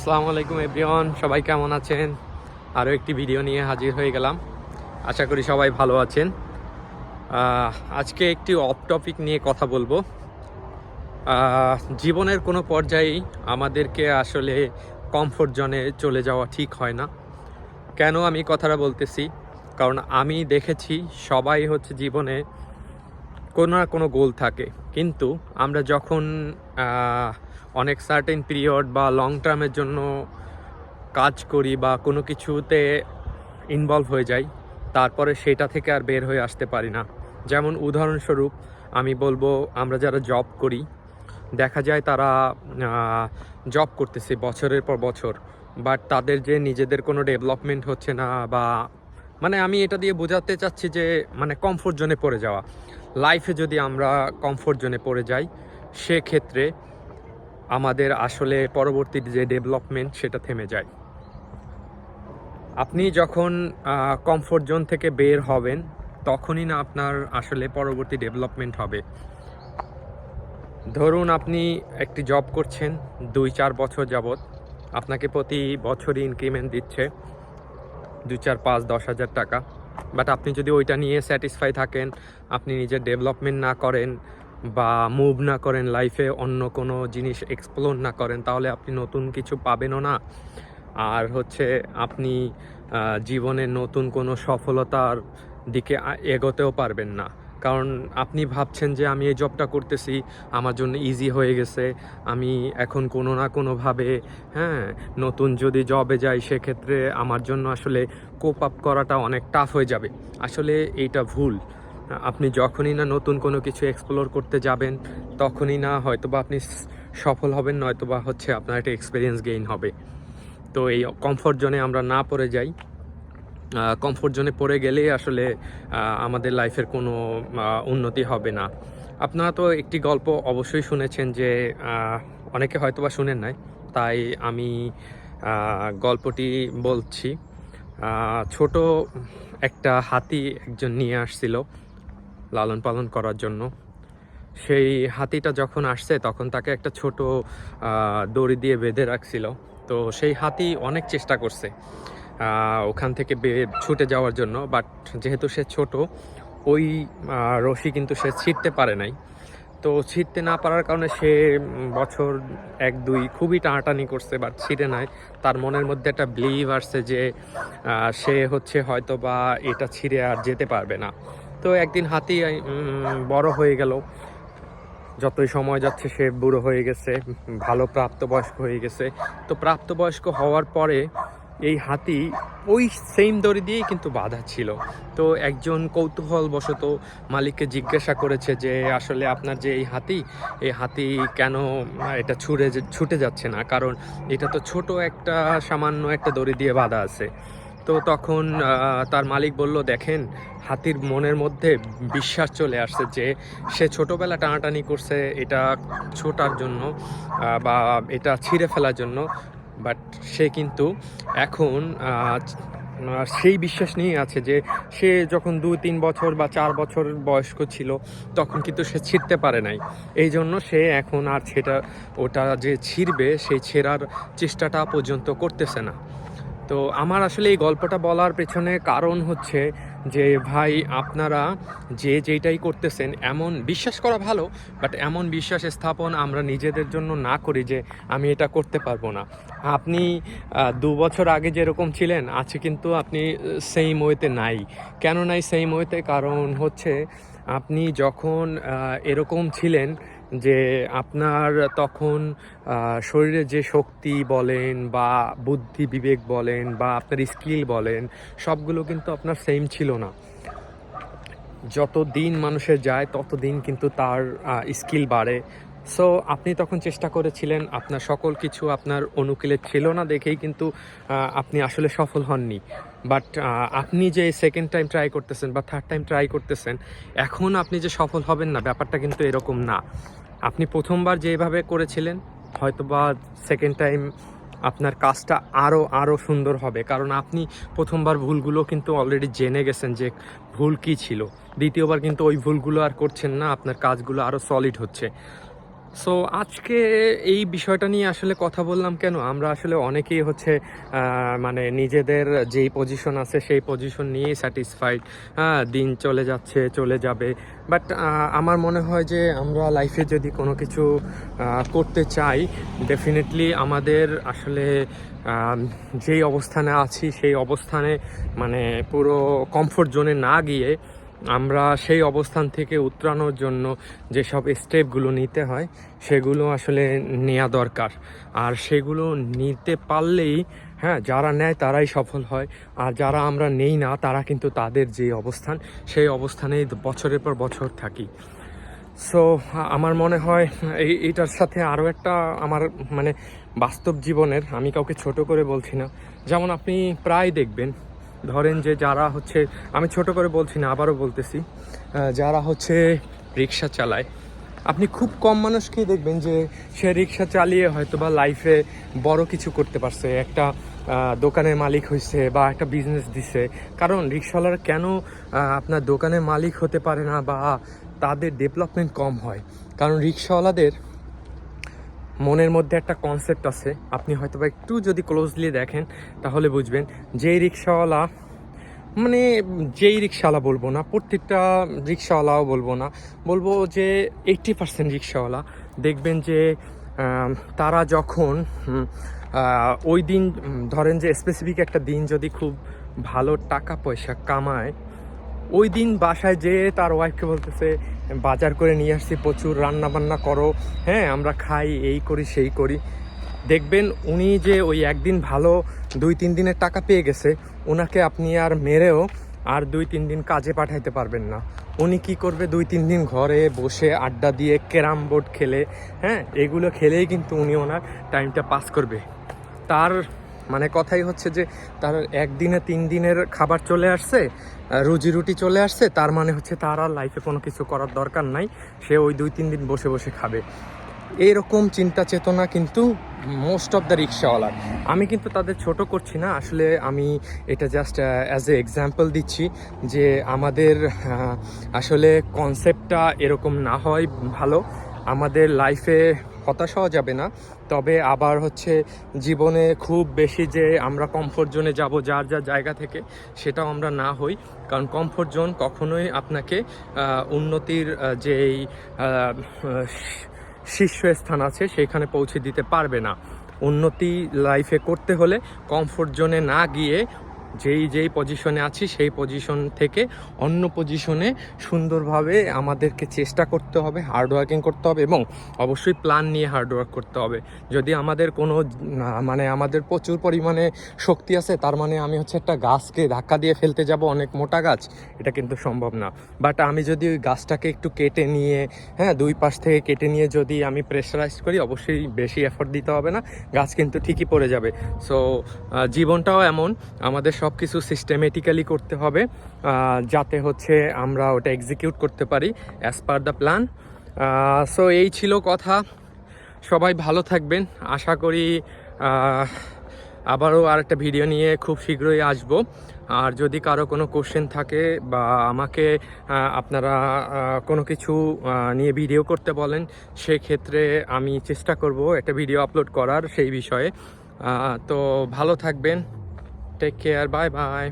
আসসালামু আলাইকুম এভরিওয়ান, সবাই কেমন আছেন? আরও একটি ভিডিও নিয়ে হাজির হয়ে গেলাম। আশা করি সবাই ভালো আছেন। আজকে একটি অফ টপিক নিয়ে কথা বলবো। জীবনের কোনো পর্যায়েই আমাদেরকে আসলে কমফোর্ট জোনে চলে যাওয়া ঠিক হয় না। কেন আমি কথাটা বলতেছি? কারণ আমি দেখেছি সবাই হচ্ছে জীবনে কোনো না কোনো গোল থাকে, কিন্তু আমরা যখন অনেক সার্টেন পিরিয়ড বা লং টার্মের জন্য কাজ করি বা কোনো কিছুতে ইনভলভ হয়ে যাই, তারপরে সেটা থেকে আর বের হয়ে আসতে পারি না। যেমন উদাহরণস্বরূপ আমি বলবো, আমরা যারা জব করি, দেখা যায় তারা জব করতেছে বছরের পর বছর, বাট তাদের যে নিজেদের কোনো ডেভেলপমেন্ট হচ্ছে না, বা মানে আমি এটা দিয়ে বোঝাতে চাচ্ছি যে মানে কমফোর্ট জোনে পড়ে যাওয়া। লাইফে যদি আমরা কমফোর্ট জোনে পড়ে যাই, সেক্ষেত্রে আমাদের আসলে পরবর্তী যে ডেভেলপমেন্ট সেটা থেমে যায়। আপনি যখন কমফোর্ট জোন থেকে বের হবেন, তখনই না আপনার আসলে পরবর্তী ডেভেলপমেন্ট হবে। ধরুন আপনি একটি জব করছেন 2-4 বছর যাবৎ, আপনাকে প্রতি বছরই ইনক্রিমেন্ট দিচ্ছে 2, 4, 5, 10,000 টাকা। বাট আপনি যদি ওইটা নিয়ে স্যাটিসফাই থাকেন, আপনি নিজের ডেভেলপমেন্ট না করেন বা মুভ না করেন, লাইফে অন্য কোনো জিনিস এক্সপ্লোর না করেন, তাহলে আপনি নতুন কিছু পাবেনও না। আর হচ্ছে আপনি জীবনে নতুন কোনো সফলতার দিকে এগোতেও পারবেন না। কারণ আপনি ভাবছেন যে আমি এই জবটা করতেছি, আমার জন্য ইজি হয়ে গেছে, আমি এখন কোনো না কোনোভাবে নতুন যদি জবে যাই, সেক্ষেত্রে আমার জন্য আসলে কোপ আপ করাটা অনেক টাফ হয়ে যাবে। আসলে এইটা ভুল। আপনি যখনই না নতুন কোনো কিছু এক্সপ্লোর করতে যাবেন, তখনই না হয়তোবা আপনি সফল হবেন, নয়তোবা হচ্ছে আপনার একটা এক্সপিরিয়েন্স গেইন হবে। তো এই কমফোর্ট জোনে আমরা না পড়ে যাই। কমফোর্ট জোনে পড়ে গেলেই আসলে আমাদের লাইফের কোনো উন্নতি হবে না। আপনারা তো একটি গল্প অবশ্যই শুনেছেন, যে অনেকে হয়তোবা শুনেন নাই, তাই আমি গল্পটি বলছি। ছোট একটা হাতি একজন নিয়ে আসছিল লালন পালন করার জন্য। সেই হাতিটা যখন আসছে, তখন তাকে একটা ছোট দড়ি দিয়ে বেঁধে রাখছিল। তো সেই হাতি অনেক চেষ্টা করছে ওখান থেকে ছুটে যাওয়ার জন্য, বাট যেহেতু সে ছোট, ওই রশি কিন্তু সে ছিঁড়তে পারে নাই। তো ছিঁড়তে না পারার কারণে সে বছর 1-2 খুবই টানাটানি করছে, বাট ছিঁড়ে নাই। তার মনের মধ্যে একটা বিলিভ আসছে যে সে হচ্ছে হয়তো বা এটা ছিঁড়ে আর যেতে পারবে না। তো একদিন হাতি বড় হয়ে গেল, যতই সময় যাচ্ছে সে বুড়ো হয়ে গেছে, ভালো প্রাপ্তবয়স্ক হয়ে গেছে। তো প্রাপ্তবয়স্ক হওয়ার পরে এই হাতি ওই সেম দড়ি দিয়েই কিন্তু বাঁধা ছিল। তো একজন কৌতূহলবশত মালিককে জিজ্ঞাসা করেছে যে আসলে আপনার যে এই হাতি কেন এটা ছুটে যাচ্ছে না, কারণ এটা তো ছোট একটা সামান্য একটা দড়ি দিয়ে বাঁধা আছে। তো তখন তার মালিক বলল, দেখেন, হাতির মনের মধ্যে বিশ্বাস চলে আসছে যে সে ছোটোবেলা টানাটানি করছে এটা ছোটার জন্য বা এটা ছিঁড়ে ফেলার জন্য, বাট সে কিন্তু এখন সেই বিশ্বাস নিয়ে আছে যে সে যখন 2-3 বছর বা 4 বছর বয়স্ক ছিল, তখন কিন্তু সে ছিঁড়তে পারে নাই। এই জন্য সে এখন আর ওটা যে ছিঁড়বে, সেই ছেঁড়ার চেষ্টাটা পর্যন্ত করতেছে না। তো আমার আসলে এই গল্পটা বলার পেছনে কারণ হচ্ছে যে ভাই, আপনারা যেইটাই করতেছেন, এমন বিশ্বাস করা ভালো, বাট এমন বিশ্বাস স্থাপন আমরা নিজেদের জন্য না করি যে আমি এটা করতে পারবো না। আপনি 2 বছর আগে যেরকম ছিলেন, আছে কিন্তু আপনি সেম ওয়েতে নাই। কেন নাই সেম ওয়েতে? কারণ হচ্ছে আপনি যখন এরকম ছিলেন যে আপনার তখন শরীরে যে শক্তি বলেন বা বুদ্ধি বিবেক বলেন বা আপনার স্কিল বলেন, সবগুলো কিন্তু আপনার সেম ছিল না। যত দিন মানুষের যায়, তত দিন কিন্তু তার স্কিল বাড়ে। সো আপনি তখন চেষ্টা করেছিলেন, আপনার সকল কিছু আপনার অনুকূলে ছিল না দেখেই কিন্তু আপনি আসলে সফল হননি। বাট আপনি যে সেকেন্ড টাইম ট্রাই করতেছেন বা থার্ড টাইম ট্রাই করতেছেন, এখন আপনি যে সফল হবেন না, ব্যাপারটা কিন্তু এরকম না। আপনি প্রথমবার যেভাবে করেছিলেন, হয়তোবা সেকেন্ড টাইম আপনার কাজটা আরও সুন্দর হবে, কারণ আপনি প্রথমবার ভুলগুলো কিন্তু অলরেডি জেনে গেছেন যে ভুল কী ছিল। দ্বিতীয়বার কিন্তু ওই ভুলগুলো আর করছেন না, আপনার কাজগুলো আরও সলিড হচ্ছে। সো আজকে এই বিষয়টা নিয়ে আসলে কথা বললাম কেন, আমরা আসলে অনেকেই হচ্ছে মানে নিজেদের যেই পজিশন আছে সেই পজিশন নিয়েই স্যাটিসফাইড। হ্যাঁ, দিন চলে যাচ্ছে, চলে যাবে। বাট আমার মনে হয় যে আমরা লাইফে যদি কোনো কিছু করতে চাই, ডেফিনেটলি আমাদের আসলে যেই অবস্থানে আছি সেই অবস্থানে মানে পুরো কমফোর্ট জোনে না গিয়ে আমরা সেই অবস্থান থেকে উতরানোর জন্য যেসব স্টেপগুলো নিতে হয় সেগুলো আসলে নেওয়া দরকার। আর সেগুলো নিতে পারলেই হ্যাঁ, যারা নেয় তারাই সফল হয়। আর যারা আমরা নেই না তারা কিন্তু তাদের যে অবস্থান সেই অবস্থানেই বছরের পর বছর থাকি। সো আমার মনে হয় এইটার সাথে আরও একটা আমার মানে বাস্তব জীবনের, আমি কাউকে ছোট করে বলছি না, যেমন আপনি প্রায় দেখবেন, ধরেন যে যারা হচ্ছে, আমি ছোট করে বলছি না, আবারও বলতেছি, যারা হচ্ছে রিক্সা চালায়, আপনি খুব কম মানুষকেই দেখবেন যে সে রিক্সা চালিয়ে হয়তো বা লাইফে বড় কিছু করতে পারছে, একটা দোকানের মালিক হয়েছে বা একটা বিজনেস দিছে। কারণ রিক্সাওয়ালারা কেন আপনার দোকানের মালিক হতে পারে না বা তাদের ডেভেলপমেন্ট কম হয়? কারণ রিক্সাওয়ালাদের মনের মধ্যে একটা কনসেপ্ট আছে, আপনি হয়তো বা একটু যদি ক্লোজলি দেখেন তাহলে বুঝবেন। যেই রিক্সাওয়ালা মানে যেই রিক্সাওয়ালা বলবো না, প্রত্যেকটা রিক্সাওয়ালাও বলবো না, বলবো যে 80% রিক্সাওয়ালা দেখবেন যে তারা যখন ওই দিন ধরেন যে স্পেসিফিক একটা দিন যদি খুব ভালো টাকা পয়সা কামায়, ওই দিন বাসায় যেয়ে তার ওয়াইফকে বলতেছে বাজার করে নিয়ে আসছি, প্রচুর রান্না বান্না করো, হ্যাঁ আমরা খাই, এই করি সেই করি। দেখবেন উনি যে ওই একদিন ভালো 2-3 দিনের টাকা পেয়ে গেছে, ওনাকে আপনি আর মেরেও আর 2-3 দিন কাজে পাঠাইতে পারবেন না। উনি কি করবে, 2-3 দিন ঘরে বসে আড্ডা দিয়ে ক্যারাম বোর্ড খেলে, হ্যাঁ এগুলো খেলেই কিন্তু উনি ওনার টাইমটা পাস করবে। তার মানে কথাই হচ্ছে যে তার একদিনে 3 দিনের খাবার চলে আসছে, রুজি রুটি চলে আসছে, তার মানে হচ্ছে তার আর লাইফে কোনো কিছু করার দরকার নাই, সে ওই 2-3 দিন বসে বসে খাবে। এরকম চিন্তা চেতনা কিন্তু মোস্ট অফ দ্য রিক্সাওয়ালার। আমি কিন্তু তাদের ছোট করছি না, আসলে আমি এটা জাস্ট অ্যাজ এ এক্সাম্পল দিচ্ছি যে আমাদের আসলে কনসেপ্টটা এরকম না হয় ভালো। আমাদের লাইফে হতাশ হওয়া যাবে না, তবে আবার হচ্ছে জীবনে খুব বেশি যে আমরা কমফোর্ট জোনে যাব যার যার জায়গা থেকে, সেটাও আমরা না হই। কারণ কমফোর্ট জোন কখনোই আপনাকে উন্নতির যেই শীর্ষস্থান আছে সেখানে পৌঁছে দিতে পারবে না। উন্নতি লাইফে করতে হলে কমফোর্ট জোনে না গিয়ে যেই পজিশনে আছি সেই পজিশন থেকে অন্য পজিশনে সুন্দরভাবে আমাদেরকে চেষ্টা করতে হবে, হার্ডওয়ার্কিং করতে হবে এবং অবশ্যই প্ল্যান নিয়ে হার্ডওয়ার্ক করতে হবে। যদি আমাদের কোনো মানে আমাদের প্রচুর পরিমাণে শক্তি আছে, তার মানে আমি হচ্ছে একটা গাছকে ধাক্কা দিয়ে ফেলতে যাব, অনেক মোটা গাছ, এটা কিন্তু সম্ভব না। বাট আমি যদি ওই গাছটাকে একটু কেটে নিয়ে, হ্যাঁ 2 পাশ থেকে কেটে নিয়ে যদি আমি প্রেশারাইজ করি, অবশ্যই বেশি এফোর্ট দিতে হবে না, গাছ কিন্তু ঠিকই পড়ে যাবে। সো জীবনটাও এমন, আমাদের সব কিছু সিস্টেমেটিক্যালি করতে হবে যাতে হচ্ছে আমরা ওটা এক্সিকিউট করতে পারি as per the plan. So এই ছিল কথা। সবাই ভালো থাকবেন, আশা করি আবারও আরেকটা ভিডিও নিয়ে খুব শীঘ্রই আসবো। আর যদি কারো কোনো কোশ্চেন থাকে বা আমাকে আপনারা কোনো কিছু নিয়ে ভিডিও করতে বলেন, সেক্ষেত্রে আমি চেষ্টা করব একটা ভিডিও আপলোড করার সেই বিষয়ে। তো ভালো থাকবেন, টেক কেয়ার, বাই বাই।